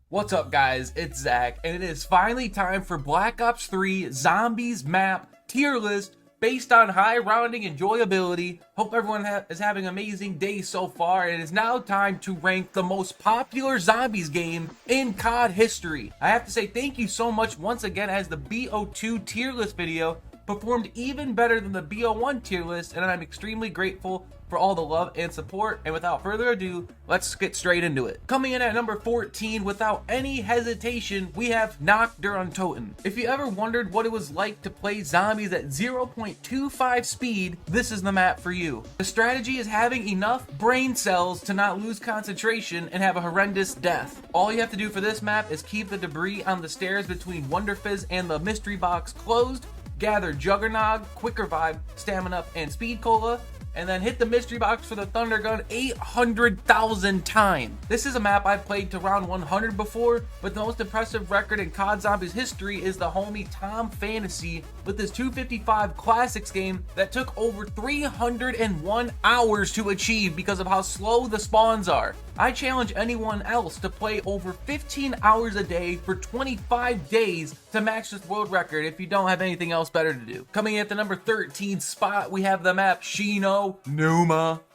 What's up guys, it's Zach, and it is finally time for Black Ops 3 Zombies map tier list based on high rounding enjoyability. Hope everyone is having an amazing day so far, and it is now time to rank the most popular zombies game in COD history. I have to say thank you so much once again, as the BO2 tier list video performed even better than the BO1 tier list, and I'm extremely grateful for all the love and support. And without further ado, let's get straight into it. Coming in at number 14, without any hesitation, we have Nocturne Toten. If you ever wondered what it was like to play zombies at 0.25 speed, this is the map for you. The strategy is having enough brain cells to not lose concentration and have a horrendous death. All you have to do for this map is keep the debris on the stairs between Wonder Fizz and the mystery box closed, gather Juggernog, Quick Revive, Stamina Up, and Speed Cola, and then hit the mystery box for the Thunder Gun 800,000 times. This is a map I've played to round 100 before, but the most impressive record in COD Zombies history is the homie Tom Fantasy with his 255 Classics game that took over 301 hours to achieve because of how slow the spawns are. I challenge anyone else to play over 15 hours a day for 25 days to match this world record if you don't have anything else better to do. Coming in at the number 13 spot, we have the map Kino.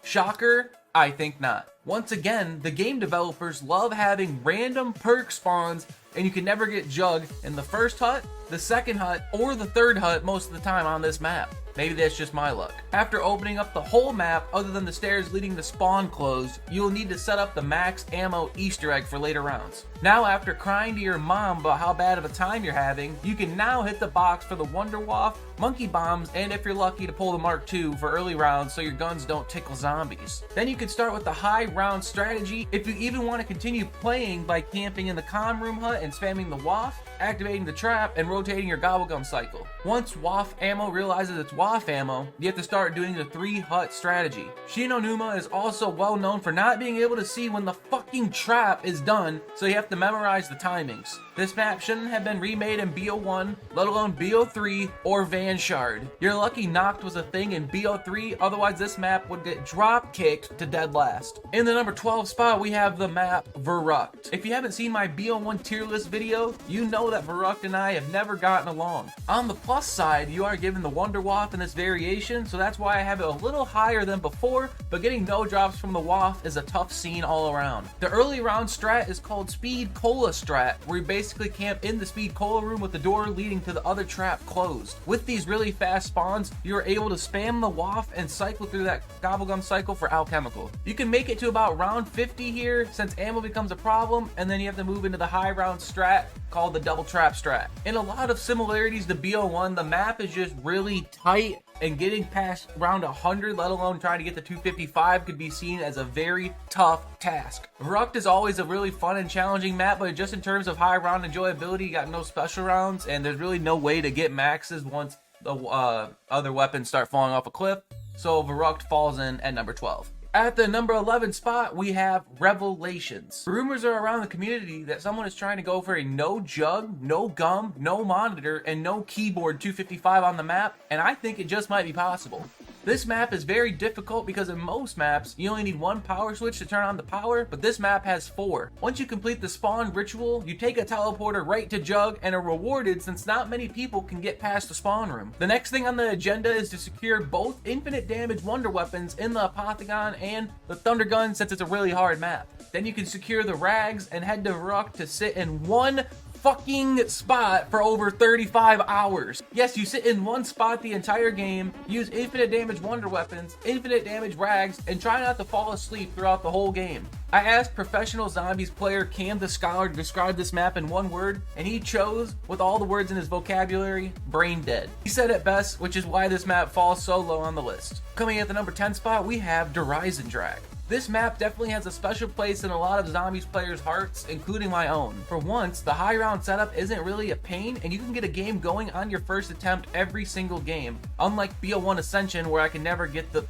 Shocker? I think not. Once again, the game developers love having random perk spawns, and you can never get Jug in the first hut, the second hut, or the third hut most of the time on this map. Maybe that's just my luck. After opening up the whole map, other than the stairs leading to spawn closed, you will need to set up the max ammo Easter egg for later rounds. Now, after crying to your mom about how bad of a time you're having, you can now hit the box for the Wonder Waff, Monkey Bombs, and if you're lucky to pull the Mark II for early rounds so your guns don't tickle zombies. Then you can start with the high round strategy if you even want to continue playing by camping in the comm room hut and spamming the Waff, activating the trap, and rotating your gobblegum cycle. Once Waff ammo realizes it's Waff ammo, you have to start doing the 3 hut strategy. Shinonuma is also well known for not being able to see when the fucking trap is done, so you have to memorize the timings. This map shouldn't have been remade in BO1, let alone BO3 or Vanshard. You're lucky Noct was a thing in BO3, otherwise this map would get drop kicked to dead last. In the number 12 spot, we have the map Verrucht. If you haven't seen my BO1 tier list video, you know that Verrucht and I have never gotten along. On the plus side, you are given the Wonder Waff in this variation, so that's why I have it a little higher than before, but getting no drops from the Waff is a tough scene all around. The early round strat is called Speed Cola strat, where you basically camp in the Speed Cola room with the door leading to the other trap closed. With these really fast spawns, you are able to spam the Waff and cycle through that gobblegum cycle for alchemical. You can make it to about round 50 here since ammo becomes a problem, and then you have to move into the high round strat called the double trap strat. In a lot of similarities to BO1, the map is just really tight, and getting past round 100, let alone trying to get to 255, could be seen as a very tough task. Verrucht is always a really fun and challenging map, but just in terms of high round enjoyability, you got no special rounds, and there's really no way to get maxes once the other weapons start falling off a cliff, so Verrucht falls in at number 12. At the number 11 spot, we have Revelations. Rumors are around the community that someone is trying to go for a no jug, no gum, no monitor, and no keyboard 255 on the map, and I think it just might be possible. This map is very difficult because in most maps, you only need 1 power switch to turn on the power, but this map has 4. Once you complete the spawn ritual, you take a teleporter right to Jug and are rewarded since not many people can get past the spawn room. The next thing on the agenda is to secure both infinite damage wonder weapons in the Apothicon and the Thunder Gun since it's a really hard map. Then you can secure the rags and head to Verrucht to sit in one fucking spot for over 35 hours. Yes, you sit in one spot the entire game, use infinite damage wonder weapons, infinite damage rags, and try not to fall asleep throughout the whole game. I asked professional zombies player Cam the Scholar to describe this map in one word, and he chose, with all the words in his vocabulary, brain dead. He said it best, which is why this map falls so low on the list. Coming at the number 10 spot, we have Horizon Drag. This map definitely has a special place in a lot of zombies players' hearts, including my own. For once, the high round setup isn't really a pain, and you can get a game going on your first attempt every single game, unlike BO1 Ascension where I can never get the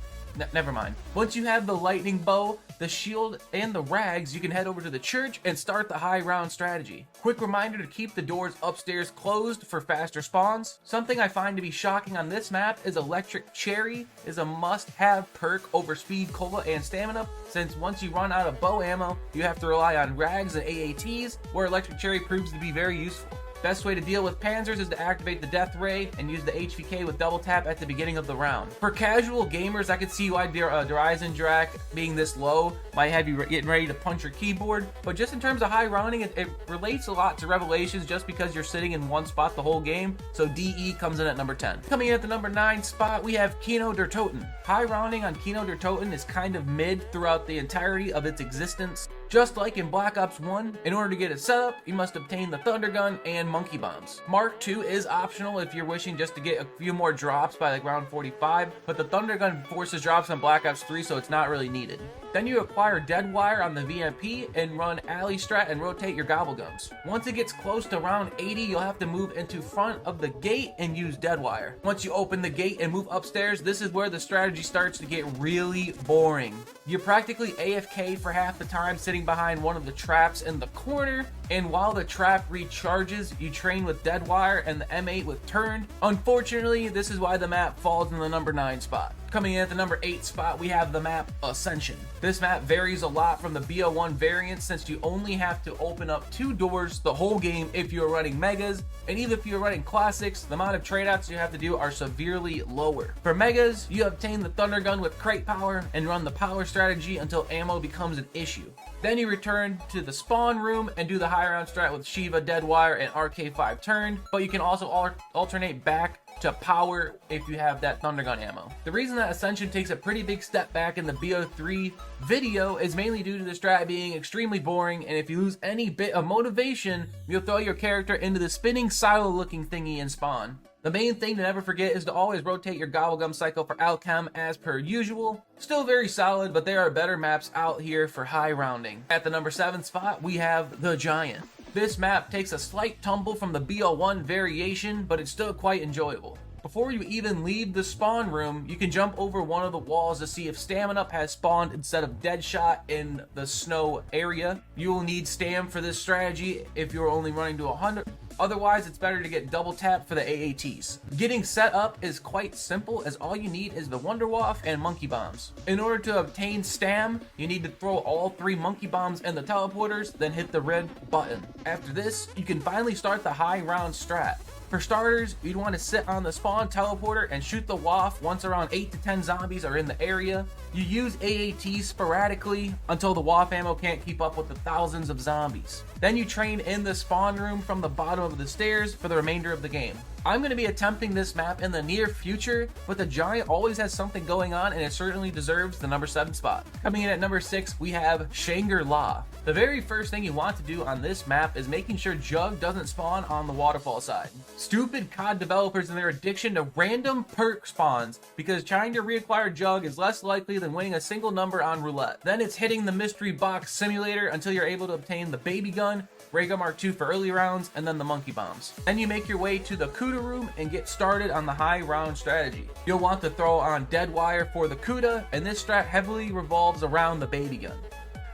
Never mind. Once you have the lightning bow, the shield, and the rags, you can head over to the church and start the high round strategy. Quick reminder to keep the doors upstairs closed for faster spawns. Something I find to be shocking on this map is Electric Cherry is a must-have perk over Speed, Cola, and Stamina, since once you run out of bow ammo, you have to rely on rags and AATs, where Electric Cherry proves to be very useful. Best way to deal with Panzers is to activate the Death Ray and use the HVK with double tap at the beginning of the round. For casual gamers, I could see why Riese and Drac being this low might have you getting ready to punch your keyboard, but just in terms of high rounding, it relates a lot to Revelations just because you're sitting in one spot the whole game, so DE comes in at number 10. Coming in at the number 9 spot, we have Kino der Toten. High rounding on Kino der Toten is kind of mid throughout the entirety of its existence. Just like in Black Ops 1, in order to get it set up, you must obtain the Thunder Gun and Monkey Bombs. Mark II is optional if you're wishing just to get a few more drops by like round 45, but the Thunder Gun forces drops on Black Ops 3, so it's not really needed. Then you acquire Dead Wire on the VMP and run Alley Strat and rotate your Gobblegums. Once it gets close to round 80, you'll have to move into front of the gate and use Dead Wire. Once you open the gate and move upstairs, this is where the strategy starts to get really boring. You're practically AFK for half the time sitting behind one of the traps in the corner, and while the trap recharges, you train with Dead Wire and the M8 with Turned. Unfortunately, this is why the map falls in the number 9 spot. Coming in at the number 8 spot, we have the map Ascension. This map varies a lot from the BO1 variant since you only have to open up 2 doors the whole game if you're running Megas, and even if you're running Classics, the amount of trade-outs you have to do are severely lower. For Megas, you obtain the Thunder Gun with crate power and run the power strategy until ammo becomes an issue. Then you return to the spawn room and do the high round strat with Shiva, Dead Wire, and RK5 Turned, but you can also alternate back to power if you have that Thunder Gun ammo. The reason that Ascension takes a pretty big step back in the BO3 video is mainly due to the strat being extremely boring, and if you lose any bit of motivation, you'll throw your character into the spinning silo looking thingy in spawn. The main thing to never forget is to always rotate your Gobblegum cycle for Alchem as per usual. Still very solid, but there are better maps out here for high rounding. At the number 7 spot, we have the Giant. This map takes a slight tumble from the BO1 variation, but it's still quite enjoyable. Before you even leave the spawn room, you can jump over one of the walls to see if Stamina has spawned instead of Deadshot in the snow area. You will need Stam for this strategy if you're only running to 100. Otherwise, it's better to get double tap for the AATs. Getting set up is quite simple, as all you need is the Wonder Waff and Monkey Bombs. In order to obtain Stam, you need to throw all 3 Monkey Bombs in the teleporters, then hit the red button. After this, you can finally start the high round strat. For starters, you'd want to sit on the spawn teleporter and shoot the Waff once around 8 to 10 zombies are in the area. You use AAT sporadically until the Waff ammo can't keep up with the thousands of zombies. Then you train in the spawn room from the bottom of the stairs for the remainder of the game. I'm going to be attempting this map in the near future, but the Giant always has something going on and it certainly deserves the number 7 spot. Coming in at number 6, we have Shangri-La. The very first thing you want to do on this map is making sure Jug doesn't spawn on the waterfall side. Stupid COD developers and their addiction to random perk spawns, because trying to reacquire Jug is less likely than winning a single number on roulette. Then it's hitting the mystery box simulator until you're able to obtain the Baby Gun, Ray Gun Mark II for early rounds, and then the Monkey Bombs. Then you make your way to the Kuda room and get started on the high round strategy. You'll want to throw on Dead Wire for the Kuda, and this strat heavily revolves around the Baby Gun.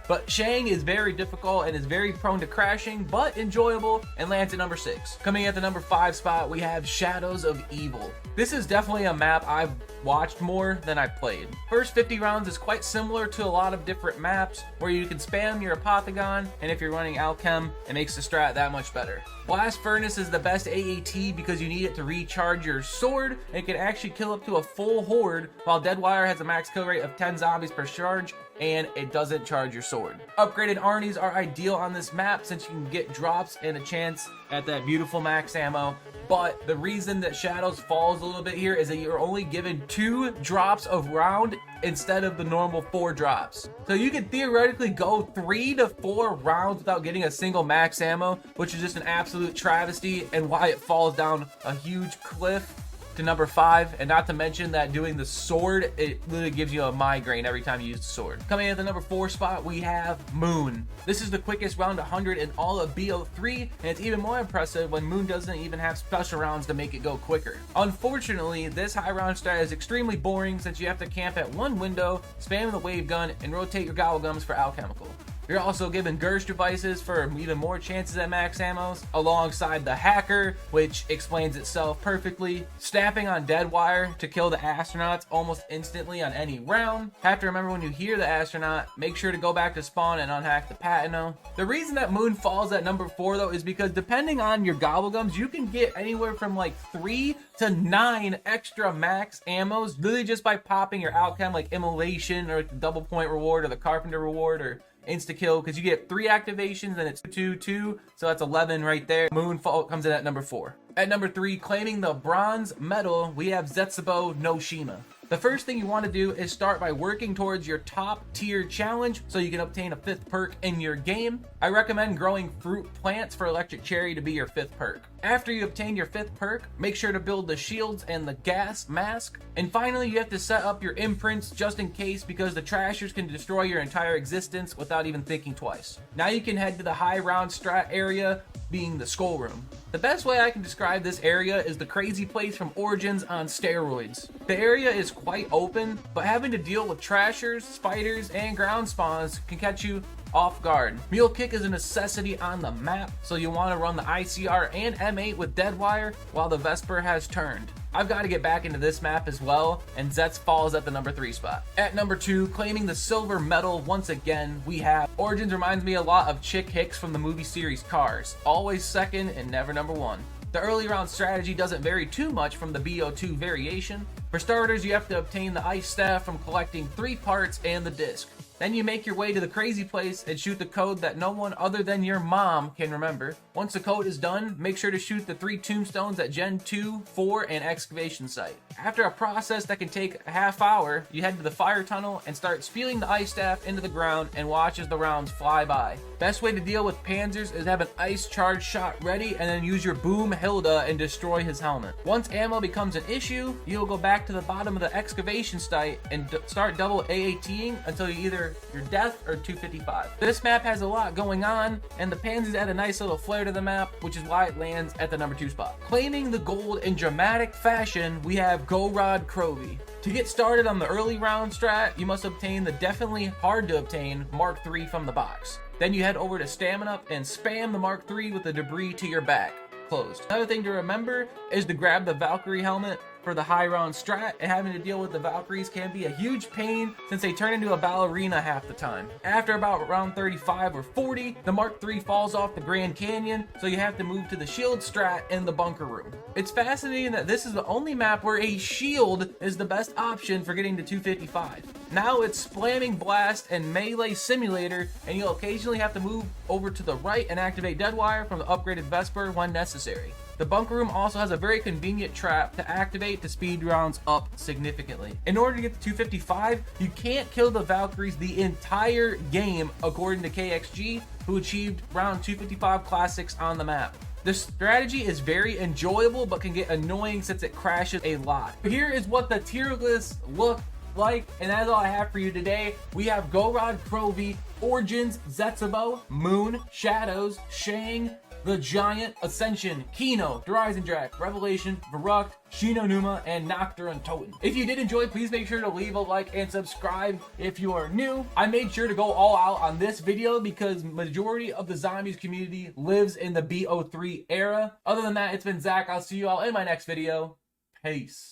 But Shang is very difficult and is very prone to crashing, but enjoyable, and lands at number 6. Coming at the number 5 spot, we have Shadows of Evil. This is definitely a map I've watched more than I've played. First 50 rounds is quite similar to a lot of different maps where you can spam your Apothegon, and if you're running Alchem, it makes the strat that much better. Blast Furnace is the best AAT because you need it to recharge your sword, and it can actually kill up to a full horde, while Dead Wire has a max kill rate of 10 zombies per charge, and it doesn't charge your sword. Upgraded Arnies are ideal on this map since you can get drops and a chance at that beautiful max ammo, but the reason that Shadows falls a little bit here is that you're only given 2 drops of round instead of the normal 4 drops. So you could theoretically go 3 to 4 rounds without getting a single max ammo, which is just an absolute travesty and why it falls down a huge cliff. to number 5, and not to mention that doing the sword, it literally gives you a migraine every time you use the sword. Coming in at the number 4 spot, we have Moon. This is the quickest round 100 in all of BO3, and it's even more impressive when Moon doesn't even have special rounds to make it go quicker. Unfortunately, this high round strat is extremely boring since you have to camp at one window, spam the wave gun, and rotate your gobblegums for alchemical. You're also given Gersh devices for even more chances at max ammos, alongside the hacker, which explains itself perfectly, snapping on dead wire to kill the astronauts almost instantly on any round. Have to remember when you hear the astronaut, make sure to go back to spawn and unhack the Patino. The reason that Moon falls at number 4 though is because depending on your gobblegums, you can get anywhere from like 3 to 9 extra max ammos literally just by popping your outcome like Immolation or the double point reward or the Carpenter reward or insta-kill, because you get 3 activations and it's 2, so that's 11 right there. Moonfall comes in at number 4. At number 3, claiming the bronze medal, we have Zetsubo no Shima. The first thing you want to do is start by working towards your top tier challenge so you can obtain a 5th perk in your game. I recommend growing fruit plants for electric cherry to be your 5th perk. After you obtain your 5th perk, make sure to build the shields and the gas mask. And finally, you have to set up your imprints just in case, because the trashers can destroy your entire existence without even thinking twice. Now you can head to the high round strat area, being the skull room. The best way I can describe this area is the crazy place from Origins on steroids. The area is quite open, but having to deal with trashers, spiders, and ground spawns can catch you off guard. Mule kick is a necessity on the map, so you want to run the ICR and M8 with Deadwire while the Vesper has turned. I've got to get back into this map as well, and Zetz falls at the number 3 spot. At number 2, claiming the silver medal once again, we have Origins. Reminds me a lot of Chick Hicks from the movie series Cars. Always second and never number 1. The early round strategy doesn't vary too much from the BO2 variation. For starters, you have to obtain the ice staff from collecting 3 parts and the disc. Then you make your way to the crazy place and shoot the code that no one other than your mom can remember. Once the code is done, make sure to shoot the 3 tombstones at Gen 2, 4, and excavation site. After a process that can take a half hour, you head to the fire tunnel and start spewing the ice staff into the ground and watch as the rounds fly by. Best way to deal with Panzers is have an ice charge shot ready and then use your boom Hilda and destroy his helmet. Once ammo becomes an issue, you'll go back to the bottom of the excavation site and start double AATing until you either your death or 255. This map has a lot going on, and the Panzers add a nice little flair to the map, which is why it lands at the number 2 spot. Claiming the gold in dramatic fashion, we have Gorod Krovi. To get started on the early round strat, you must obtain the definitely hard to obtain Mark III from the box. Then you head over to Stamina and spam the Mark III with the debris to your back. Closed. Another thing to remember is to grab the Valkyrie helmet for the high round strat, and having to deal with the Valkyries can be a huge pain since they turn into a ballerina half the time. After about round 35 or 40, the Mark III falls off the Grand Canyon, so you have to move to the shield strat in the bunker room. It's fascinating that this is the only map where a shield is the best option for getting to 255. Now it's spamming blast and melee simulator, and you'll occasionally have to move over to the right and activate Deadwire from the upgraded Vesper when necessary. The bunker room also has a very convenient trap to activate to speed rounds up significantly. In order to get to 255, you can't kill the Valkyries the entire game, according to KXG, who achieved round 255 classics on the map. The strategy is very enjoyable, but can get annoying since it crashes a lot. Here is what the tier list look like, and that's all I have for you today. We have Gorod Krovi, Origins, Zetsubo, Moon, Shadows, Shang, The Giant, Ascension, Kino, Drak, Revelation, Varuk, Shinonuma, and Noctur and Toten. If you did enjoy, please make sure to leave a like and subscribe if you are new. I made sure to go all out on this video because majority of the zombies community lives in the BO3 era. Other than that, it's been Zach. I'll see you all in my next video. Peace.